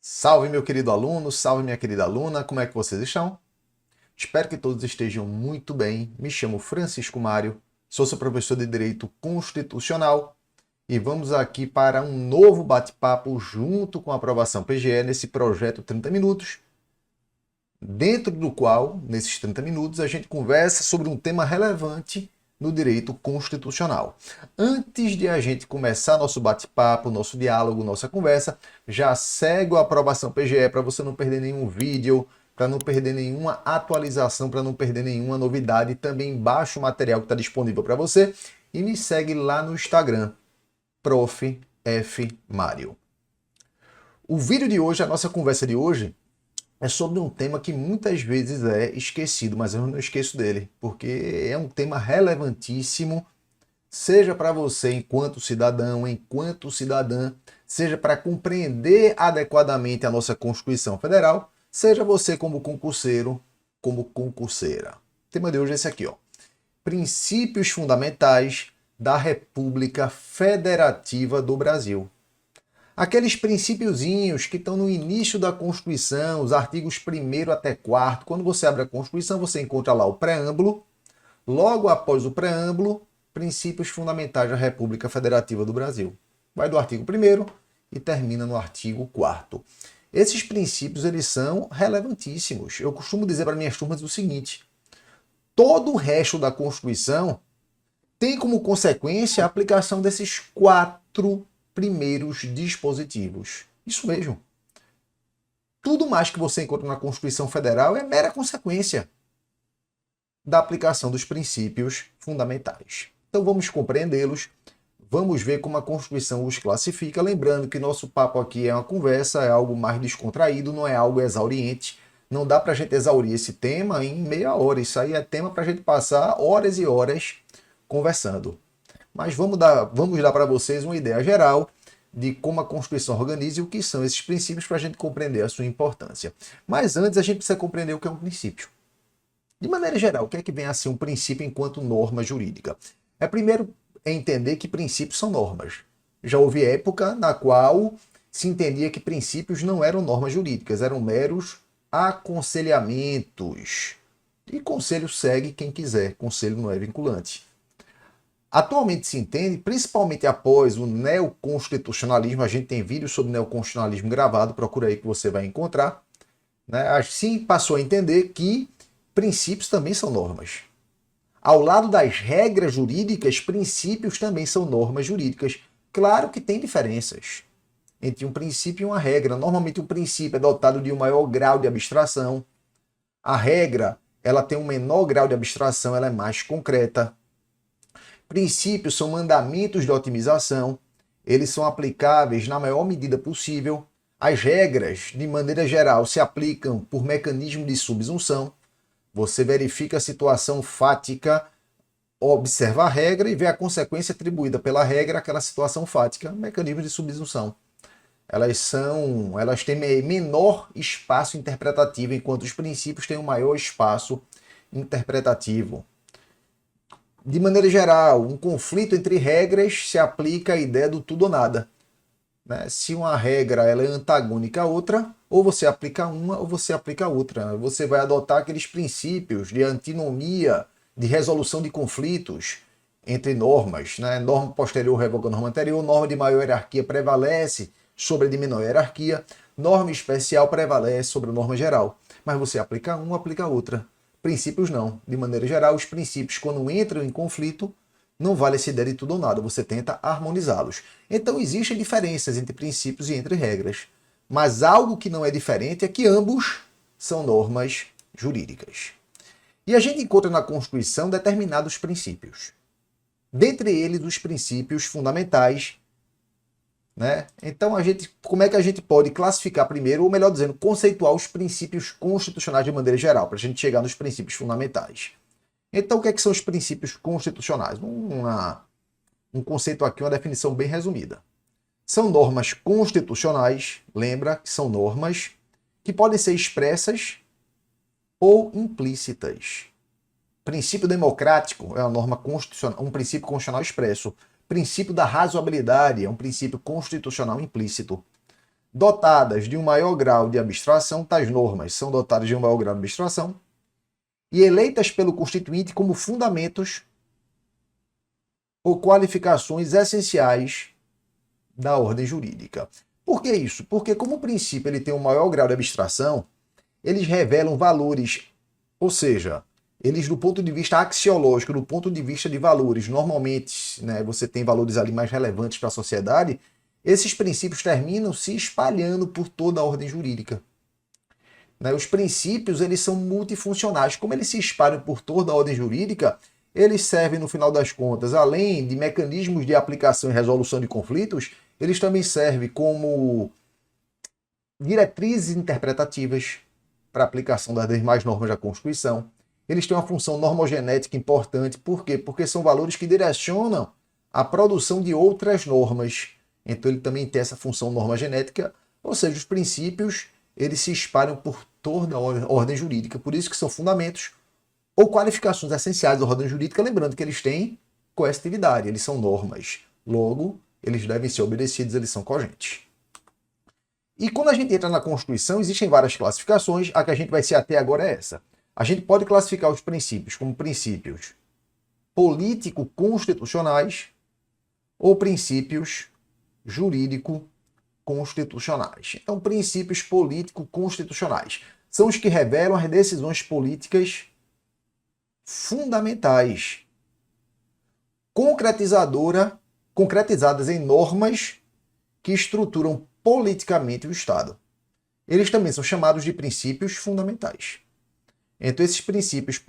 Salve, meu querido aluno, salve, minha querida aluna, como é que vocês estão? Espero que todos estejam muito bem. Me chamo Francisco Mário, sou seu professor de Direito Constitucional e vamos aqui para um novo bate-papo junto com a aprovação PGE nesse projeto 30 minutos, dentro do qual, nesses 30 minutos, a gente conversa sobre um tema relevante no direito constitucional. Antes de a gente começar nosso bate-papo, nosso diálogo, nossa conversa, já segue a aprovação PGE para você não perder nenhum vídeo, para não perder nenhuma atualização, para não perder nenhuma novidade. Também baixa o material que está disponível para você e me segue lá no Instagram, Prof. F. Mário. O vídeo de hoje, a nossa conversa de hoje, é sobre um tema que muitas vezes é esquecido, mas eu não esqueço dele, porque é um tema relevantíssimo, seja para você enquanto cidadão, enquanto cidadã, seja para compreender adequadamente a nossa Constituição Federal, seja você como concurseiro, como concurseira. O tema de hoje é esse aqui, ó. Princípios fundamentais da República Federativa do Brasil. Aqueles princípiozinhos que estão no início da Constituição, os artigos 1º até 4º, quando você abre a Constituição, você encontra lá o preâmbulo. Logo após o preâmbulo, princípios fundamentais da República Federativa do Brasil. Vai do artigo 1º e termina no artigo 4º. Esses princípios, eles são relevantíssimos. Eu costumo dizer para minhas turmas o seguinte: todo o resto da Constituição tem como consequência a aplicação desses 4 primeiros dispositivos. Isso mesmo. Tudo mais que você encontra na Constituição Federal é mera consequência da aplicação dos princípios fundamentais. Então vamos compreendê-los, vamos ver como a Constituição os classifica, lembrando que nosso papo aqui é uma conversa, é algo mais descontraído, não é algo exauriente. Não dá para a gente exaurir esse tema em meia hora, isso aí é tema para a gente passar horas e horas conversando. Mas vamos dar para vocês uma ideia geral de como a Constituição organiza e o que são esses princípios para a gente compreender a sua importância. Mas antes a gente precisa compreender o que é um princípio. De maneira geral, o que é que vem a ser um princípio enquanto norma jurídica? Primeiro entender que princípios são normas. Já houve época na qual se entendia que princípios não eram normas jurídicas, eram meros aconselhamentos. E conselho segue quem quiser, conselho não é vinculante. Atualmente se entende, principalmente após o neoconstitucionalismo, a gente tem vídeos sobre neoconstitucionalismo gravado, procura aí que você vai encontrar, né? Assim passou a entender que princípios também são normas. Ao lado das regras jurídicas, princípios também são normas jurídicas. Claro que tem diferenças entre um princípio e uma regra. Normalmente um princípio é dotado de um maior grau de abstração. A regra, ela tem um menor grau de abstração, ela é mais concreta. Princípios são mandamentos de otimização, eles são aplicáveis na maior medida possível. As regras, de maneira geral, se aplicam por mecanismo de subsunção. Você verifica a situação fática, observa a regra e vê a consequência atribuída pela regra àquela situação fática, mecanismo de subsunção. Elas têm menor espaço interpretativo, enquanto os princípios têm um maior espaço interpretativo. De maneira geral, um conflito entre regras se aplica à ideia do tudo ou nada. Né? Se uma regra ela é antagônica à outra, ou você aplica uma ou você aplica a outra. Você vai adotar aqueles princípios de antinomia, de resolução de conflitos entre normas. Né? Norma posterior revoga a norma anterior, norma de maior hierarquia prevalece sobre a de menor hierarquia, norma especial prevalece sobre a norma geral. Mas você aplica uma, aplica a outra. Princípios não. De maneira geral, os princípios, quando entram em conflito, não vale essa ideia de tudo ou nada, você tenta harmonizá-los. Então existem diferenças entre princípios e entre regras. Mas algo que não é diferente é que ambos são normas jurídicas. E a gente encontra na Constituição determinados princípios. Dentre eles, os princípios fundamentais. Né? Então, como é que a gente pode classificar primeiro, ou melhor dizendo, conceituar os princípios constitucionais de maneira geral, para a gente chegar nos princípios fundamentais? Então, o que são os princípios constitucionais? Um conceito aqui, uma definição bem resumida. São normas constitucionais, lembra que são normas que podem ser expressas ou implícitas. Princípio democrático é uma norma constitucional, um princípio constitucional expresso. Princípio da razoabilidade é um princípio constitucional implícito. dotadas de um maior grau de abstração, tais normas são dotadas de um maior grau de abstração, e eleitas pelo Constituinte como fundamentos ou qualificações essenciais da ordem jurídica. Por que isso? Porque como o princípio ele tem um maior grau de abstração, eles revelam valores, ou seja, eles do ponto de vista axiológico, do ponto de vista de valores, normalmente, né, você tem valores ali mais relevantes para a sociedade, esses princípios terminam se espalhando por toda a ordem jurídica. Né, os princípios eles são multifuncionais. Como eles se espalham por toda a ordem jurídica, eles servem, no final das contas, além de mecanismos de aplicação e resolução de conflitos, eles também servem como diretrizes interpretativas para a aplicação das demais normas da Constituição. Eles têm uma função normogenética importante. Por quê? Porque são valores que direcionam a produção de outras normas. Então ele também tem essa função normogenética, ou seja, os princípios eles se espalham por toda a ordem jurídica. Por isso que são fundamentos ou qualificações essenciais da ordem jurídica, lembrando que eles têm coercitividade, eles são normas. Logo, eles devem ser obedecidos, eles são cogentes. E quando a gente entra na Constituição, existem várias classificações, a que a gente vai se ater agora é essa. A gente pode classificar os princípios como princípios político-constitucionais ou princípios jurídico-constitucionais. Então, princípios político-constitucionais são os que revelam as decisões políticas fundamentais, concretizadas em normas que estruturam politicamente o Estado. Eles também são chamados de princípios fundamentais. Então, esses princípios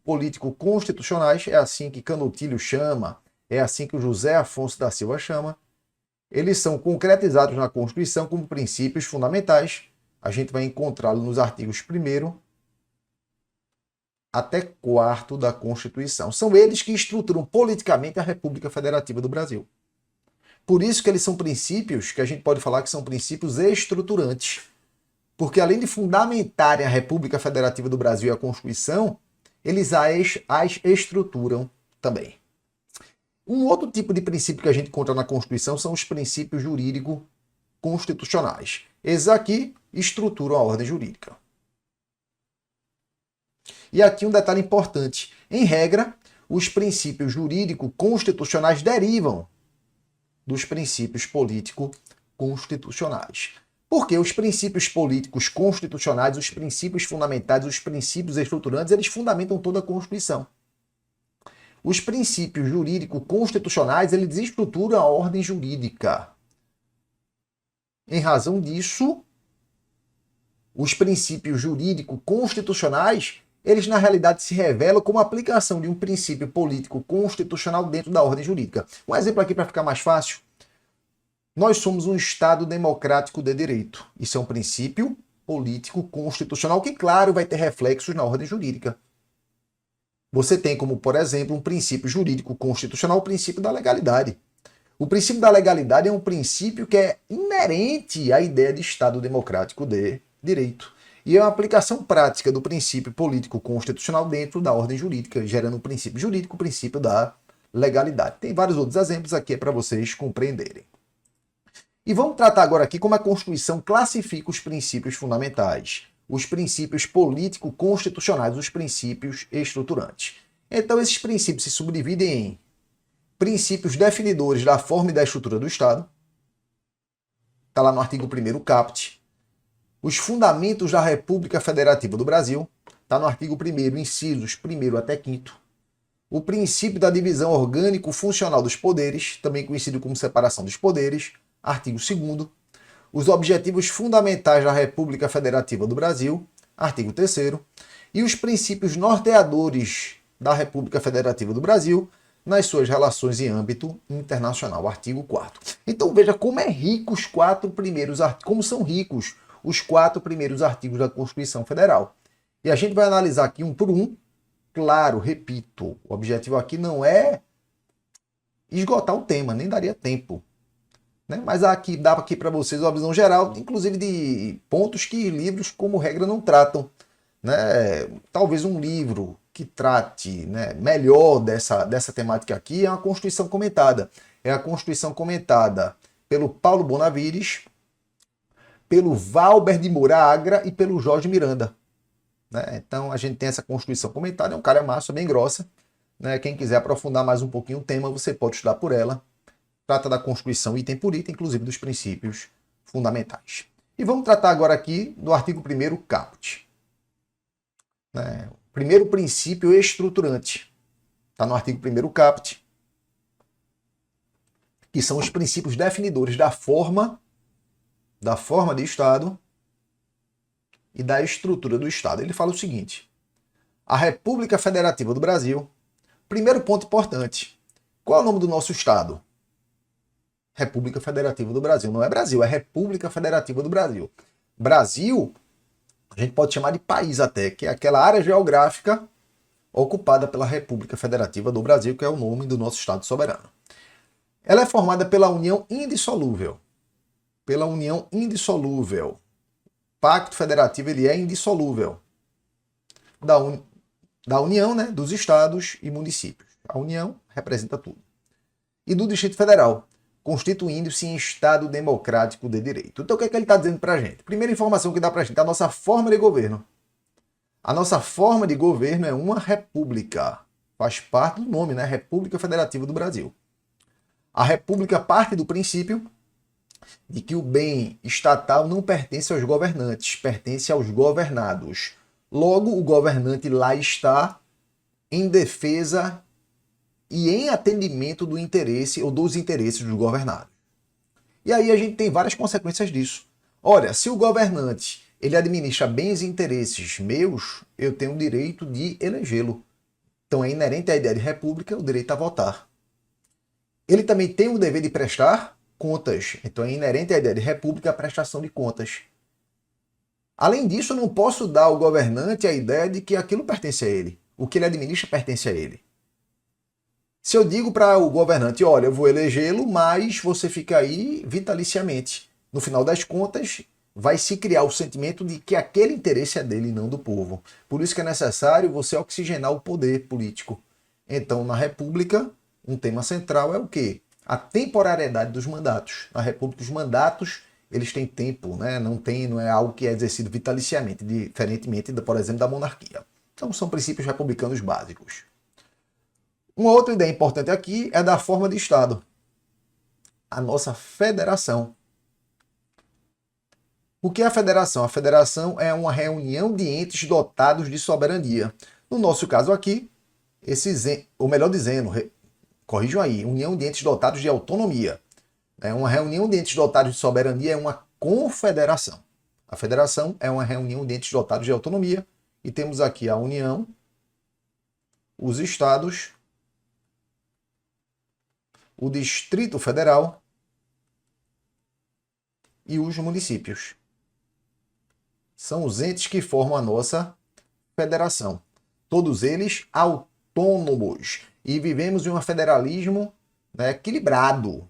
político-constitucionais, é assim que Canutilho chama, é assim que o José Afonso da Silva chama, eles são concretizados na Constituição como princípios fundamentais. A gente vai encontrá-lo nos artigos 1º até 4º da Constituição. São eles que estruturam politicamente a República Federativa do Brasil. Por isso que eles são princípios que a gente pode falar que são princípios estruturantes. Porque além de fundamentarem a República Federativa do Brasil e a Constituição, eles as estruturam também. Um outro tipo de princípio que a gente encontra na Constituição são os princípios jurídico-constitucionais. Esses aqui estruturam a ordem jurídica. E aqui um detalhe importante. Em regra, os princípios jurídico-constitucionais derivam dos princípios político-constitucionais. Porque os princípios políticos constitucionais, os princípios fundamentais, os princípios estruturantes, eles fundamentam toda a Constituição. Os princípios jurídico-constitucionais, eles estruturam a ordem jurídica. Em razão disso, os princípios jurídico-constitucionais, eles na realidade se revelam como a aplicação de um princípio político-constitucional dentro da ordem jurídica. Um exemplo aqui para ficar mais fácil. Nós somos um Estado democrático de direito. Isso é um princípio político-constitucional que, claro, vai ter reflexos na ordem jurídica. Você tem como, por exemplo, um princípio jurídico-constitucional, o princípio da legalidade. O princípio da legalidade é um princípio que é inerente à ideia de Estado democrático de direito. E é uma aplicação prática do princípio político-constitucional dentro da ordem jurídica, gerando um princípio jurídico, o princípio da legalidade. Tem vários outros exemplos aqui para vocês compreenderem. E vamos tratar agora aqui como a Constituição classifica os princípios fundamentais, os princípios político-constitucionais, os princípios estruturantes. Então, esses princípios se subdividem em princípios definidores da forma e da estrutura do Estado, está lá no artigo 1º caput. Os fundamentos da República Federativa do Brasil, está no artigo 1º, incisos 1º até 5º. O princípio da divisão orgânico-funcional dos poderes, também conhecido como separação dos poderes, artigo 2º. Os objetivos fundamentais da República Federativa do Brasil, artigo 3º. E os princípios norteadores da República Federativa do Brasil nas suas relações em âmbito internacional, artigo 4º. Então veja como é rico os 4 primeiros artigos, como são ricos os 4 primeiros artigos da Constituição Federal. E a gente vai analisar aqui um por um. Claro, repito, o objetivo aqui não é esgotar o tema, nem daria tempo. Né? Mas aqui dá aqui para vocês uma visão geral, inclusive de pontos que livros, como regra, não tratam. Né? Talvez um livro que trate, né, melhor dessa temática aqui é a Constituição Comentada. É a Constituição comentada pelo Paulo Bonavides pelo Valber de Moura Agra e pelo Jorge Miranda. Né? Então a gente tem essa Constituição comentada, é um cara massa, bem grossa. Né? Quem quiser aprofundar mais um pouquinho o tema, você pode estudar por ela. Trata da Constituição item por item, inclusive dos princípios fundamentais. E vamos tratar agora aqui do artigo 1º caput. Né? Primeiro princípio estruturante. Está no artigo 1º caput, que são os princípios definidores da forma de Estado e da estrutura do Estado. Ele fala o seguinte: a República Federativa do Brasil, primeiro ponto importante, qual é o nome do nosso Estado? República Federativa do Brasil. Não é Brasil, é República Federativa do Brasil. Brasil, a gente pode chamar de país até, que é aquela área geográfica ocupada pela República Federativa do Brasil, que é o nome do nosso Estado soberano. Ela é formada pela união indissolúvel. Pela união indissolúvel. O Pacto Federativo ele é indissolúvel. Da união, né, dos estados e municípios. A união representa tudo. E do Distrito Federal, constituindo-se em Estado democrático de direito. Então o que é que ele está dizendo para a gente? Primeira informação que dá para a gente é a nossa forma de governo. A nossa forma de governo é uma república. Faz parte do nome, né? República Federativa do Brasil. A república parte do princípio de que o bem estatal não pertence aos governantes, pertence aos governados. Logo, o governante lá está em defesa e em atendimento do interesse ou dos interesses dos governados. E aí a gente tem várias consequências disso. Olha, se o governante ele administra bens e interesses meus, eu tenho o direito de elegê-lo. Então é inerente à ideia de república o direito a votar. Ele também tem o dever de prestar contas. Então é inerente à ideia de república a prestação de contas. Além disso, eu não posso dar ao governante a ideia de que aquilo pertence a ele. O que ele administra pertence a ele. Se eu digo para o governante, olha, eu vou elegê-lo, mas você fica aí vitaliciamente. No final das contas, vai se criar o sentimento de que aquele interesse é dele e não do povo. Por isso que é necessário você oxigenar o poder político. Então, na República, um tema central é o quê? A temporariedade dos mandatos. Na República, os mandatos eles têm tempo, né? Não é algo que é exercido vitaliciamente, diferentemente, por exemplo, da monarquia. Então, são princípios republicanos básicos. Uma outra ideia importante aqui é da forma de Estado. A nossa federação. O que é a federação? A federação é uma reunião de entes dotados de soberania. No nosso caso aqui, ou melhor dizendo, corrijam aí, união de entes dotados de autonomia. Uma reunião de entes dotados de soberania é uma confederação. A federação é uma reunião de entes dotados de autonomia e temos aqui a União, os estados, o Distrito Federal e os municípios. São os entes que formam a nossa federação. Todos eles autônomos. E vivemos em um federalismo, né, equilibrado.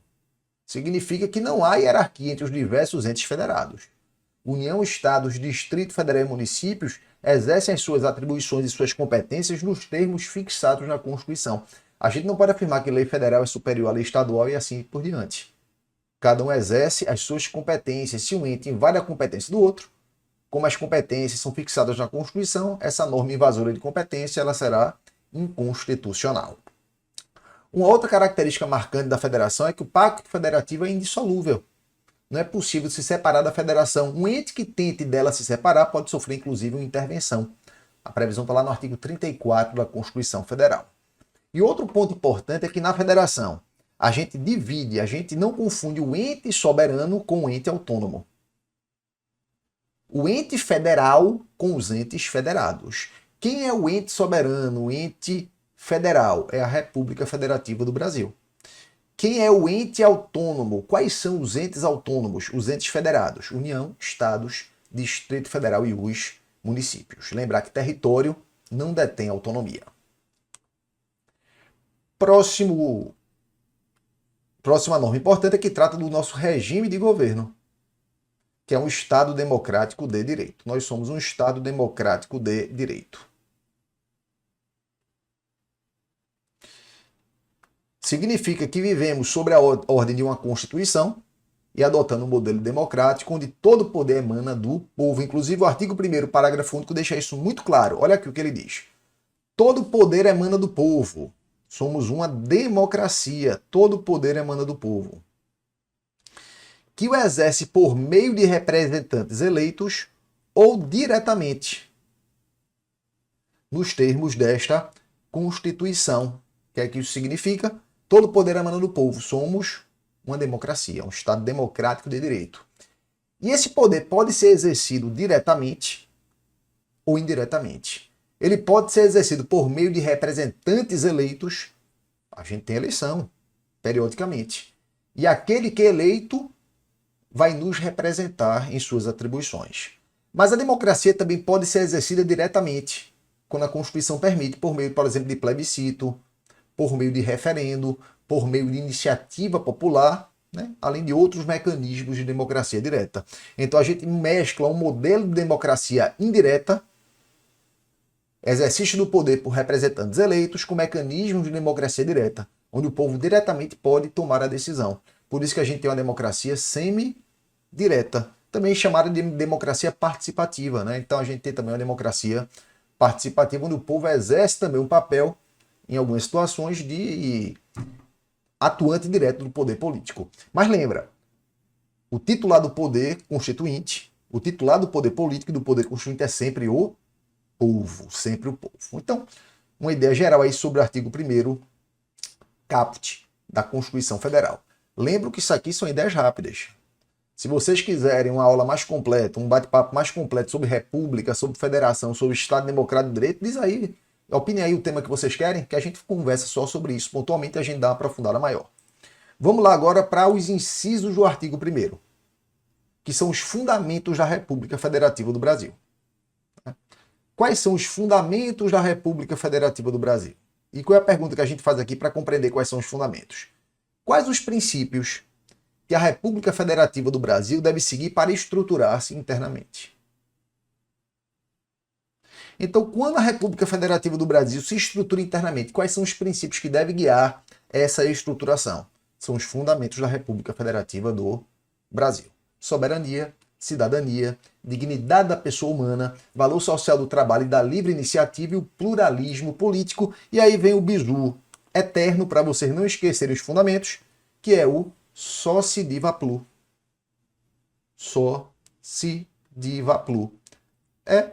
Significa que não há hierarquia entre os diversos entes federados. União, estados, Distrito Federal e municípios exercem as suas atribuições e suas competências nos termos fixados na Constituição. A gente não pode afirmar que lei federal é superior à lei estadual e assim por diante. Cada um exerce as suas competências. Se um ente invade a competência do outro, como as competências são fixadas na Constituição, essa norma invasora de competência ela será inconstitucional. Uma outra característica marcante da federação é que o pacto federativo é indissolúvel. Não é possível se separar da federação. Um ente que tente dela se separar pode sofrer, inclusive, uma intervenção. A previsão está lá no artigo 34 da Constituição Federal. E outro ponto importante é que na federação a gente divide, a gente não confunde o ente soberano com o ente autônomo. O ente federal com os entes federados. Quem é o ente soberano, o ente federal? É a República Federativa do Brasil. Quem é o ente autônomo? Quais são os entes autônomos? Os entes federados. União, estados, Distrito Federal e os municípios. Lembrar que território não detém autonomia. Próxima norma importante é que trata do nosso regime de governo, que é um Estado democrático de direito. Nós somos um Estado democrático de direito. Significa que vivemos sobre a ordem de uma Constituição, e adotando um modelo democrático onde todo poder emana do povo. Inclusive, o artigo 1º, parágrafo único, deixa isso muito claro. Olha aqui o que ele diz. Todo poder emana do povo. Somos uma democracia. Todo poder emana do povo. Que o exerce por meio de representantes eleitos ou diretamente, nos termos desta Constituição. O que é que isso significa? Todo poder emana do povo. Somos uma democracia, um Estado democrático de direito. E esse poder pode ser exercido diretamente ou indiretamente. Ele pode ser exercido por meio de representantes eleitos. A gente tem eleição, periodicamente. E aquele que é eleito vai nos representar em suas atribuições. Mas a democracia também pode ser exercida diretamente, quando a Constituição permite, por meio, por exemplo, de plebiscito, por meio de referendo, por meio de iniciativa popular, né? Além de outros mecanismos de democracia direta. Então a gente mescla um modelo de democracia indireta, exercício do poder por representantes eleitos, com mecanismos de democracia direta, onde o povo diretamente pode tomar a decisão. Por isso que a gente tem uma democracia semi-direta, também chamada de democracia participativa, né? Então a gente tem também uma democracia participativa, onde o povo exerce também um papel, em algumas situações, de atuante direto do poder político. Mas lembra, o titular do poder constituinte, o titular do poder político e do poder constituinte é sempre o povo, sempre o povo. Então, uma ideia geral aí sobre o artigo 1º, caput, da Constituição Federal. Lembro que isso aqui são ideias rápidas. Se vocês quiserem uma aula mais completa, um bate-papo mais completo sobre república, sobre federação, sobre Estado Democrático de Direito, diz aí, opine aí o tema que vocês querem, que a gente conversa só sobre isso. Pontualmente a gente dá uma aprofundada maior. Vamos lá agora para os incisos do artigo 1º, que são os fundamentos da República Federativa do Brasil. Quais são os fundamentos da República Federativa do Brasil? E qual é a pergunta que a gente faz aqui para compreender quais são os fundamentos? Quais os princípios que a República Federativa do Brasil deve seguir para estruturar-se internamente? Então, quando a República Federativa do Brasil se estrutura internamente, quais são os princípios que devem guiar essa estruturação? São os fundamentos da República Federativa do Brasil. Soberania, cidadania, dignidade da pessoa humana, valor social do trabalho e da livre iniciativa e o pluralismo político. E aí vem o bizu eterno para vocês não esquecerem os fundamentos, que é o só se diva plu. Só se diva plu. É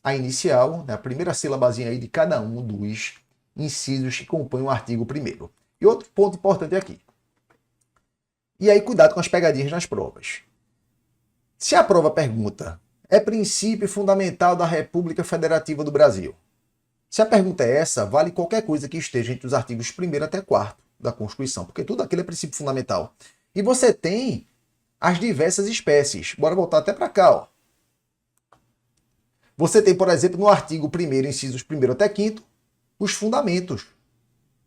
a inicial, né, a primeira sílabazinha aí de cada um dos incisos que compõem o artigo 1º. E outro ponto importante aqui. E aí, cuidado com as pegadinhas nas provas. Se a prova pergunta, é princípio fundamental da República Federativa do Brasil? Se a pergunta é essa, vale qualquer coisa que esteja entre os artigos 1º até 4º da Constituição, porque tudo aquilo é princípio fundamental. E você tem as diversas espécies. Bora voltar até para cá, ó. Você tem, por exemplo, no artigo 1º, incisos 1º até 5º, os fundamentos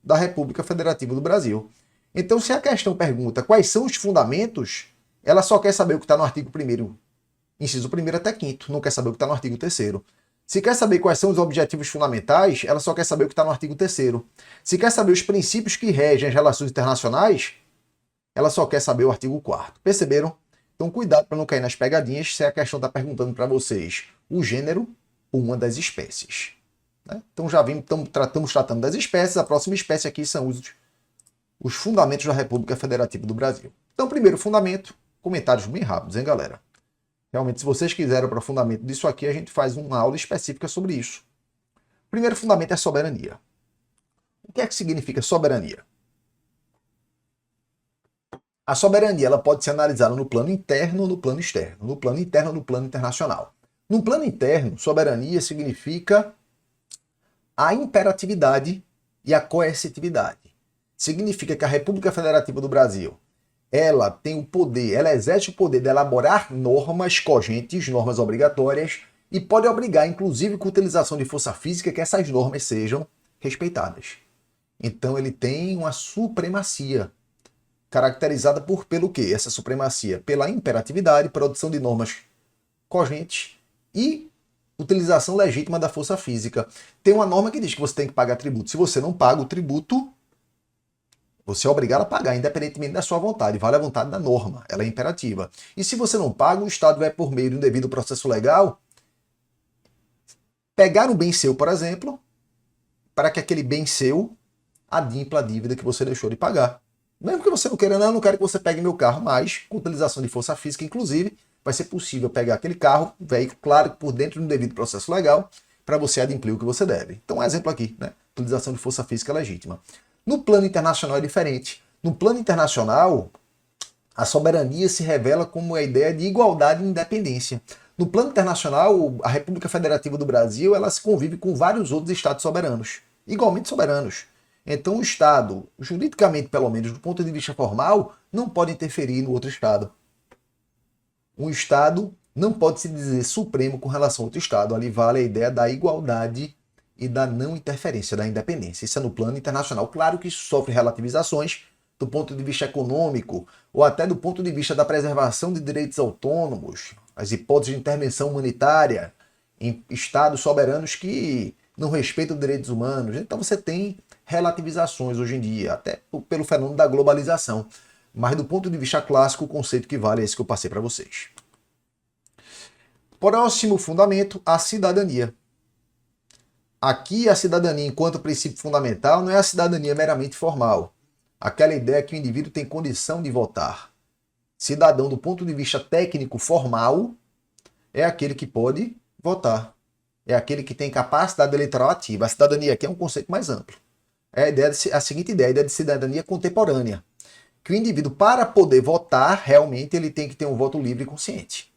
da República Federativa do Brasil. Então, se a questão pergunta quais são os fundamentos, ela só quer saber o que está no artigo 1º, inciso 1º até 5º, não quer saber o que está no artigo 3º. Se quer saber quais são os objetivos fundamentais, ela só quer saber o que está no artigo 3º. Se quer saber os princípios que regem as relações internacionais, ela só quer saber o artigo 4º. Perceberam? Então, cuidado para não cair nas pegadinhas se a questão está perguntando para vocês o gênero ou uma das espécies. Né? Então, já estamos tratando das espécies. A próxima espécie aqui são os fundamentos da República Federativa do Brasil. Então, primeiro fundamento, comentários bem rápidos, hein, galera? Realmente, se vocês quiserem o aprofundamento disso aqui, a gente faz uma aula específica sobre isso. O primeiro fundamento é soberania. O que é que significa soberania? A soberania ela pode ser analisada no plano interno ou no plano externo. No plano interno ou no plano internacional. No plano interno, soberania significa a imperatividade e a coercitividade. Significa que a República Federativa do Brasil ela tem o poder, ela exerce o poder de elaborar normas cogentes, normas obrigatórias, e pode obrigar, inclusive com a utilização de força física, que essas normas sejam respeitadas. Então ele tem uma supremacia, caracterizada pelo quê? Essa supremacia pela imperatividade, produção de normas cogentes e utilização legítima da força física. Tem uma norma que diz que você tem que pagar tributo. Se você não paga o tributo, Você é obrigado a pagar, independentemente da sua vontade. Vale a vontade da norma, ela é imperativa. E se você não paga, o Estado vai, por meio de um devido processo legal, pegar um bem seu, por exemplo, para que aquele bem seu adimpla a dívida que você deixou de pagar. Mesmo que você não queira, não, eu não quero que você pegue meu carro, mas com utilização de força física, inclusive, vai ser possível pegar aquele carro, veículo, claro, por dentro de um devido processo legal, para você adimplir o que você deve. Então, um exemplo aqui, né? Utilização de força física legítima. No plano internacional é diferente. No plano internacional, a soberania se revela como a ideia de igualdade e independência. No plano internacional, a República Federativa do Brasil ela se convive com vários outros estados soberanos, igualmente soberanos. Então, o Estado, juridicamente, pelo menos do ponto de vista formal, não pode interferir no outro Estado. Um Estado não pode se dizer supremo com relação ao outro Estado. Ali vale a ideia da igualdade e da não interferência, da independência. Isso é no plano internacional. Claro que isso sofre relativizações do ponto de vista econômico ou até do ponto de vista da preservação de direitos autônomos, as hipóteses de intervenção humanitária em estados soberanos que não respeitam direitos humanos. Então você tem relativizações hoje em dia, até pelo fenômeno da globalização. Mas do ponto de vista clássico, o conceito que vale é esse que eu passei para vocês. Próximo fundamento, a cidadania. Aqui a cidadania, enquanto princípio fundamental, não é a cidadania meramente formal. Aquela ideia que o indivíduo tem condição de votar. Cidadão, do ponto de vista técnico formal, é aquele que pode votar. É aquele que tem capacidade eleitoral ativa. A cidadania aqui é um conceito mais amplo. É a seguinte ideia, a ideia de cidadania contemporânea. Que o indivíduo, para poder votar, realmente ele tem que ter um voto livre e consciente.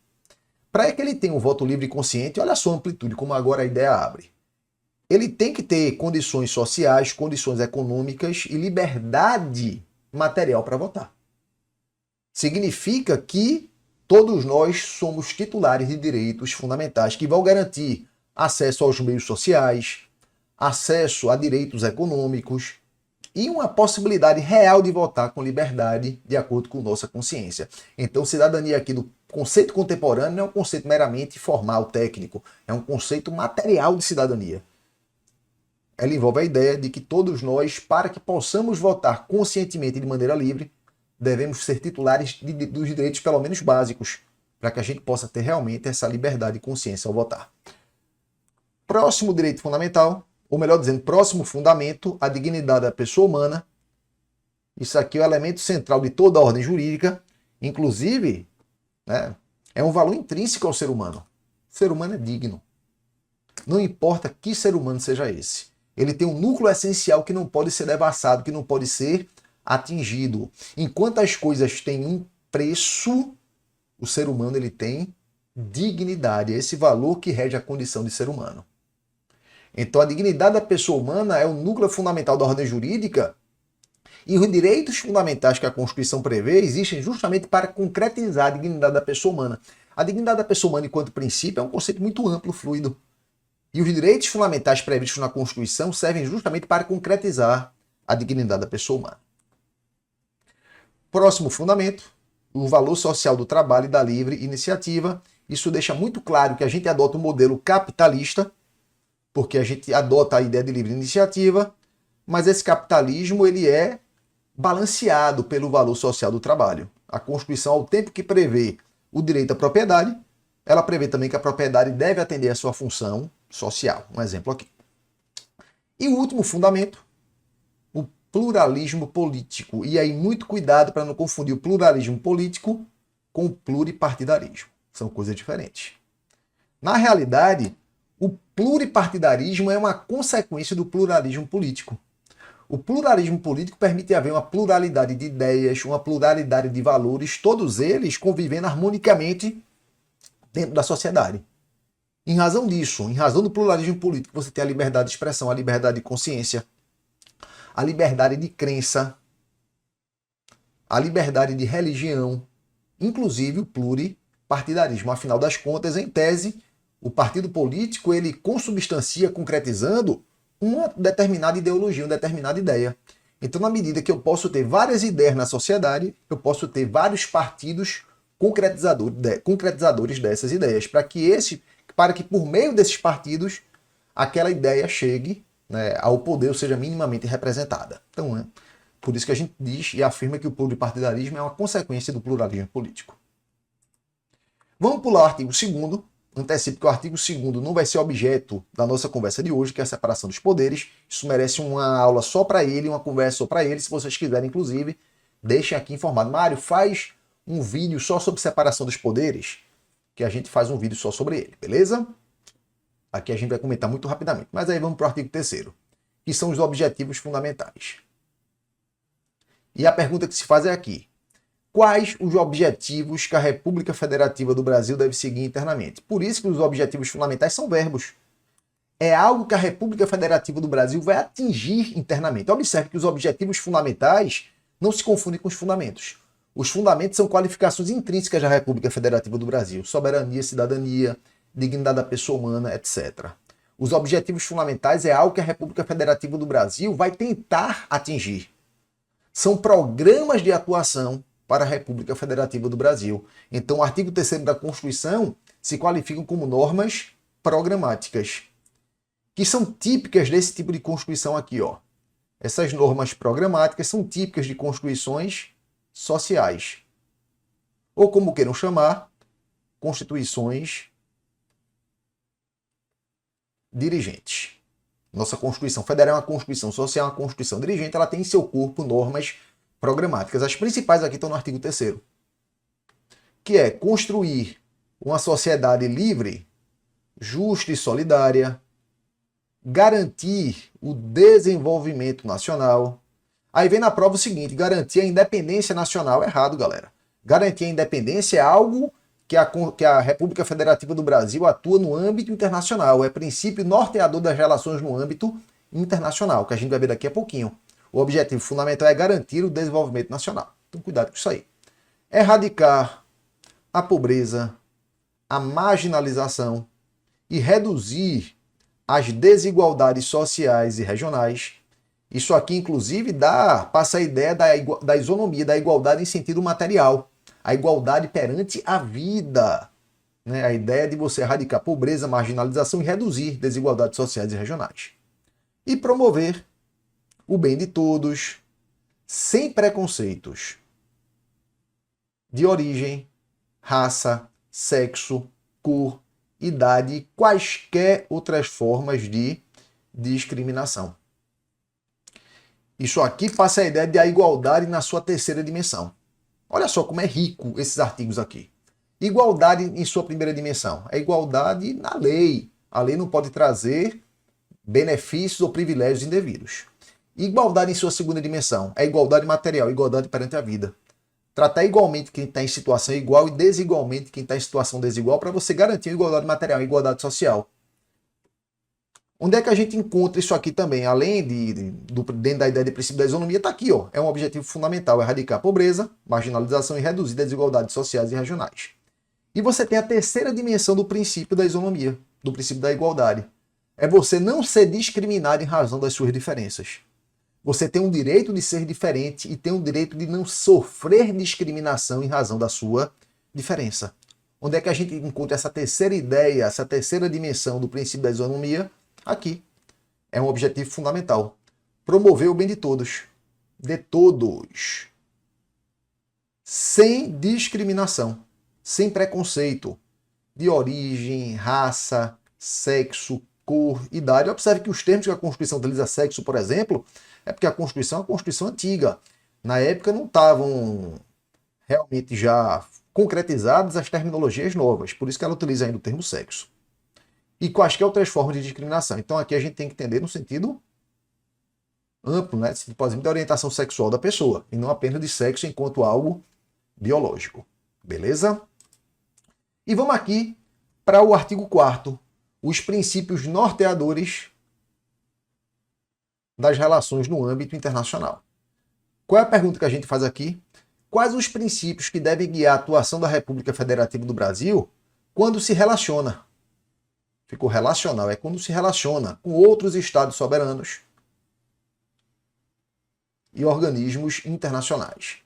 Para que ele tenha um voto livre e consciente, olha a sua amplitude, como agora a ideia abre. Ele tem que ter condições sociais, condições econômicas e liberdade material para votar. Significa que todos nós somos titulares de direitos fundamentais que vão garantir acesso aos meios sociais, acesso a direitos econômicos e uma possibilidade real de votar com liberdade de acordo com nossa consciência. Então, cidadania aqui do conceito contemporâneo não é um conceito meramente formal, técnico, é um conceito material de cidadania. Ela envolve a ideia de que todos nós, para que possamos votar conscientemente de maneira livre, devemos ser titulares dos direitos pelo menos básicos, para que a gente possa ter realmente essa liberdade e consciência ao votar. Próximo direito fundamental, ou melhor dizendo, próximo fundamento, a dignidade da pessoa humana. Isso aqui é o elemento central de toda a ordem jurídica, inclusive, né, é um valor intrínseco ao ser humano. O ser humano é digno. Não importa que ser humano seja esse. Ele tem um núcleo essencial que não pode ser devassado, que não pode ser atingido. Enquanto as coisas têm um preço, o ser humano ele tem dignidade. É esse valor que rege a condição de ser humano. Então a dignidade da pessoa humana é o núcleo fundamental da ordem jurídica e os direitos fundamentais que a Constituição prevê existem justamente para concretizar a dignidade da pessoa humana. A dignidade da pessoa humana enquanto princípio é um conceito muito amplo, fluido. E os direitos fundamentais previstos na Constituição servem justamente para concretizar a dignidade da pessoa humana. Próximo fundamento, o valor social do trabalho e da livre iniciativa. Isso deixa muito claro que a gente adota um modelo capitalista, porque a gente adota a ideia de livre iniciativa, mas esse capitalismo ele é balanceado pelo valor social do trabalho. A Constituição, ao tempo que prevê o direito à propriedade, ela prevê também que a propriedade deve atender à sua função social. Um exemplo aqui. E o último fundamento, o pluralismo político. E aí, muito cuidado para não confundir o pluralismo político com o pluripartidarismo. São coisas diferentes. Na realidade, o pluripartidarismo é uma consequência do pluralismo político. O pluralismo político permite haver uma pluralidade de ideias, uma pluralidade de valores, todos eles convivendo harmonicamente dentro da sociedade. Em razão disso, em razão do pluralismo político, você tem a liberdade de expressão, a liberdade de consciência, a liberdade de crença, a liberdade de religião, inclusive o pluripartidarismo. Afinal das contas, em tese, o partido político ele consubstancia, concretizando uma determinada ideologia, uma determinada ideia. Então, na medida que eu posso ter várias ideias na sociedade, eu posso ter vários partidos concretizadores dessas ideias, para que por meio desses partidos aquela ideia chegue, né, ao poder ou seja minimamente representada. Então, Por isso que a gente diz e afirma que o pluripartidarismo é uma consequência do pluralismo político. Vamos pular o artigo 2º, antecipo que o artigo 2º não vai ser objeto da nossa conversa de hoje, que é a separação dos poderes. Isso merece uma aula só para ele, uma conversa só para ele. Se vocês quiserem, inclusive, deixem aqui informado. Mário, faz um vídeo só sobre separação dos poderes, que a gente faz um vídeo só sobre ele, beleza? Aqui a gente vai comentar muito rapidamente. Mas aí vamos para o artigo 3º, que são os objetivos fundamentais. E a pergunta que se faz é aqui. Quais os objetivos que a República Federativa do Brasil deve seguir internamente? Por isso que os objetivos fundamentais são verbos. É algo que a República Federativa do Brasil vai atingir internamente. Observe que os objetivos fundamentais não se confundem com os fundamentos. Os fundamentos são qualificações intrínsecas da República Federativa do Brasil. Soberania, cidadania, dignidade da pessoa humana, etc. Os objetivos fundamentais é algo que a República Federativa do Brasil vai tentar atingir. São programas de atuação para a República Federativa do Brasil. Então, o artigo 3º da Constituição se qualificam como normas programáticas, que são típicas desse tipo de Constituição aqui, ó. Essas normas programáticas são típicas de constituições sociais, ou como queiram chamar, constituições dirigentes. Nossa Constituição Federal é uma Constituição social, uma Constituição dirigente, ela tem em seu corpo normas programáticas. As principais aqui estão no artigo 3º, que é construir uma sociedade livre, justa e solidária, garantir o desenvolvimento nacional. Aí vem na prova o seguinte, garantir a independência nacional. Errado, galera. Garantir a independência é algo que a República Federativa do Brasil atua no âmbito internacional. É princípio norteador das relações no âmbito internacional, que a gente vai ver daqui a pouquinho. O objetivo fundamental é garantir o desenvolvimento nacional. Então, cuidado com isso aí. Erradicar a pobreza, a marginalização e reduzir as desigualdades sociais e regionais. Isso aqui, inclusive, passa a ideia da isonomia, da igualdade em sentido material. A igualdade perante a vida. Né? A ideia de você erradicar a pobreza, marginalização e reduzir desigualdades sociais e regionais. E promover o bem de todos, sem preconceitos de origem, raça, sexo, cor, idade e quaisquer outras formas de discriminação. Isso aqui passa a ideia da igualdade na sua terceira dimensão. Olha só como é rico esses artigos aqui. Igualdade em sua primeira dimensão. É igualdade na lei. A lei não pode trazer benefícios ou privilégios indevidos. Igualdade em sua segunda dimensão. É igualdade material, igualdade perante a vida. Tratar igualmente quem está em situação igual e desigualmente quem está em situação desigual para você garantir a igualdade material, a igualdade social. Onde é que a gente encontra isso aqui também? Além dentro da ideia de princípio da isonomia, está aqui, ó. É um objetivo fundamental, erradicar a pobreza, marginalização e reduzir desigualdades sociais e regionais. E você tem a terceira dimensão do princípio da isonomia, do princípio da igualdade. É você não ser discriminado em razão das suas diferenças. Você tem um direito de ser diferente e tem um direito de não sofrer discriminação em razão da sua diferença. Onde é que a gente encontra essa terceira ideia, essa terceira dimensão do princípio da isonomia? Aqui. É um objetivo fundamental. Promover o bem de todos. De todos. Sem discriminação. Sem preconceito. De origem, raça, sexo, cor, idade. Observe que os termos que a Constituição utiliza, sexo, por exemplo, é porque a Constituição é uma Constituição antiga. Na época não estavam realmente já concretizadas as terminologias novas. Por isso que ela utiliza ainda o termo sexo. E quaisquer outras formas de discriminação. Então aqui a gente tem que entender no sentido amplo, né? Por exemplo, da orientação sexual da pessoa, e não apenas de sexo enquanto algo biológico. Beleza? E vamos aqui para o artigo 4º, os princípios norteadores das relações no âmbito internacional. Qual é a pergunta que a gente faz aqui? Quais os princípios que devem guiar a atuação da República Federativa do Brasil quando se relaciona? Ficou relacional, é quando se relaciona com outros estados soberanos e organismos internacionais.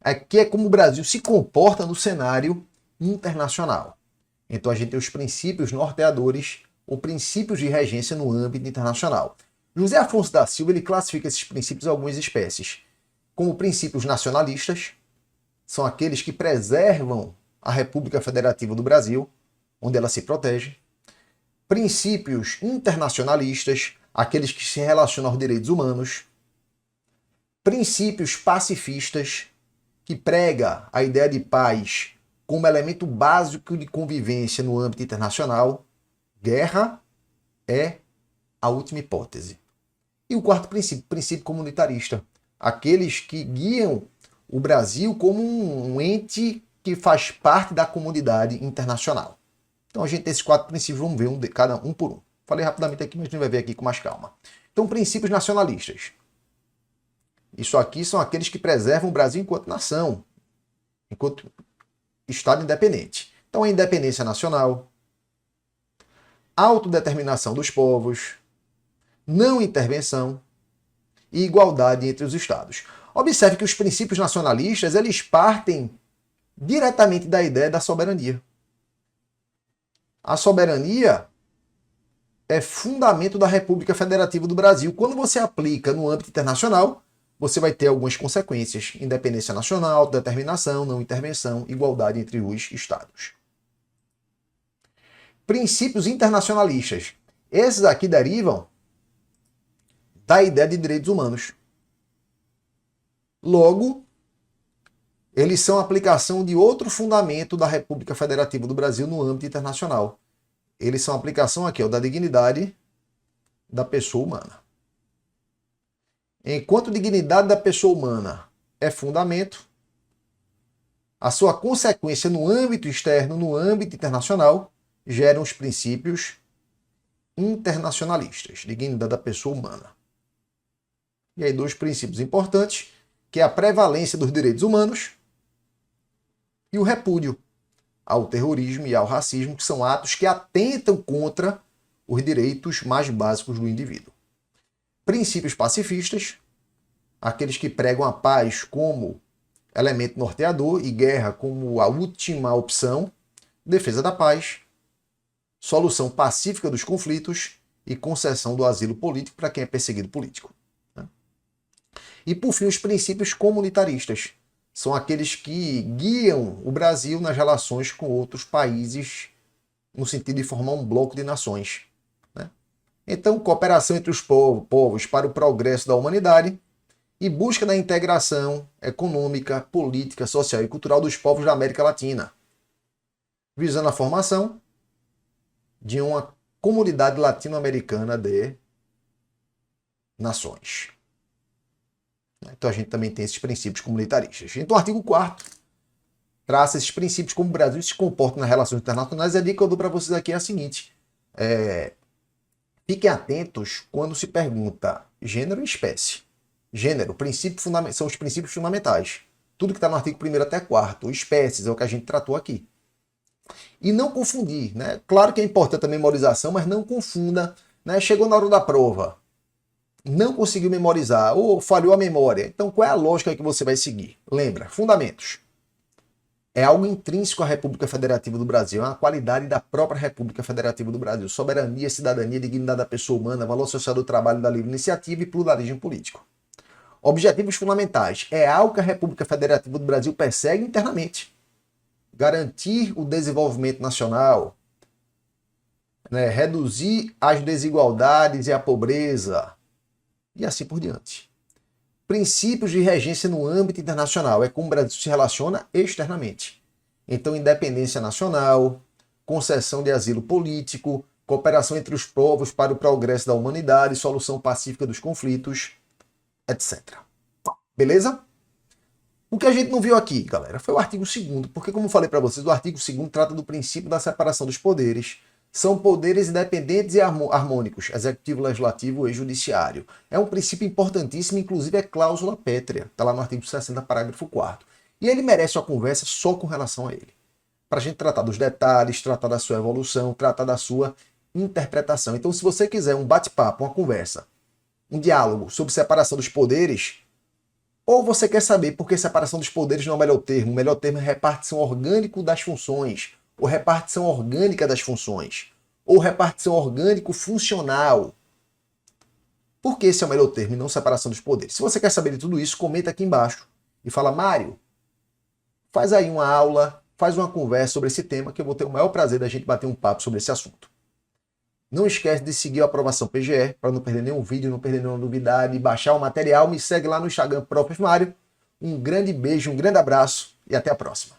Aqui é como o Brasil se comporta no cenário internacional. Então a gente tem os princípios norteadores ou princípios de regência no âmbito internacional. José Afonso da Silva ele classifica esses princípios em algumas espécies. como princípios nacionalistas, são aqueles que preservam a República Federativa do Brasil, onde ela se protege. Princípios internacionalistas, aqueles que se relacionam aos direitos humanos. Princípios pacifistas, que prega a ideia de paz como elemento básico de convivência no âmbito internacional. Guerra é a última hipótese. E o quarto princípio, princípio comunitarista, aqueles que guiam o Brasil como um ente que faz parte da comunidade internacional. Então a gente tem esses quatro princípios, vamos ver cada um por um. Falei rapidamente aqui, mas a gente vai ver aqui com mais calma. Então, princípios nacionalistas. Isso aqui são aqueles que preservam o Brasil enquanto nação, enquanto Estado independente. Então, a independência nacional, autodeterminação dos povos, não intervenção e igualdade entre os Estados. Observe que os princípios nacionalistas, eles partem diretamente da ideia da soberania. A soberania é fundamento da República Federativa do Brasil. Quando você aplica no âmbito internacional, você vai ter algumas consequências: independência nacional, autodeterminação, não intervenção, igualdade entre os Estados. Princípios internacionalistas. Esses aqui derivam da ideia de direitos humanos. Logo, eles são a aplicação de outro fundamento da República Federativa do Brasil no âmbito internacional. Eles são a aplicação aqui, da dignidade da pessoa humana. Enquanto dignidade da pessoa humana é fundamento, a sua consequência no âmbito externo, no âmbito internacional, geram os princípios internacionalistas, dignidade da pessoa humana. E aí dois princípios importantes, que é a prevalência dos direitos humanos e o repúdio ao terrorismo e ao racismo, que são atos que atentam contra os direitos mais básicos do indivíduo. Princípios pacifistas, aqueles que pregam a paz como elemento norteador e guerra como a última opção, defesa da paz, solução pacífica dos conflitos e concessão do asilo político para quem é perseguido político. E, por fim, os princípios comunitaristas. São aqueles que guiam o Brasil nas relações com outros países no sentido de formar um bloco de nações. Então, cooperação entre os povos para o progresso da humanidade e busca da integração econômica, política, social e cultural dos povos da América Latina, visando a formação de uma comunidade latino-americana de nações. Então a gente também tem esses princípios comunitaristas. Então o artigo 4º traça esses princípios como o Brasil se comporta nas relações internacionais. E a dica que eu dou para vocês aqui é a seguinte. Fiquem atentos quando se pergunta gênero e espécie. Gênero, são os princípios fundamentais. Tudo que está no artigo 1º até 4º. Espécies é o que a gente tratou aqui. E não confundir. Claro que é importante a memorização, mas não confunda. Chegou na hora da prova, não conseguiu memorizar ou falhou a memória. Então, qual é a lógica que você vai seguir? Lembra, fundamentos. É algo intrínseco à República Federativa do Brasil, é uma qualidade da própria República Federativa do Brasil. Soberania, cidadania, dignidade da pessoa humana, valor social do trabalho, da livre iniciativa e pluralismo político. Objetivos fundamentais. É algo que a República Federativa do Brasil persegue internamente. Garantir o desenvolvimento nacional, reduzir as desigualdades e a pobreza, e assim por diante. Princípios de regência no âmbito internacional. É como o Brasil se relaciona externamente. Então, independência nacional, concessão de asilo político, cooperação entre os povos para o progresso da humanidade, solução pacífica dos conflitos, etc. Beleza? O que a gente não viu aqui, galera, foi o artigo 2º, porque, como eu falei para vocês, o artigo 2º trata do princípio da separação dos poderes. São poderes independentes e harmônicos, executivo, legislativo e judiciário. É um princípio importantíssimo, inclusive é cláusula pétrea, está lá no artigo 60, parágrafo 4º. E ele merece uma conversa só com relação a ele. Para a gente tratar dos detalhes, tratar da sua evolução, tratar da sua interpretação. Então, se você quiser um bate-papo, uma conversa, um diálogo sobre separação dos poderes, ou você quer saber por que separação dos poderes não é o melhor termo é repartição orgânico das funções, ou repartição orgânica das funções, ou repartição orgânico-funcional. Por que esse é o melhor termo e não separação dos poderes? Se você quer saber de tudo isso, comenta aqui embaixo e fala, Mário, faz aí uma aula, faz uma conversa sobre esse tema que eu vou ter o maior prazer da gente bater um papo sobre esse assunto. Não esquece de seguir a Aprovação PGE para não perder nenhum vídeo, não perder nenhuma novidade, baixar o material. Me segue lá no Instagram, Prof. Mário. Um grande beijo, um grande abraço e até a próxima.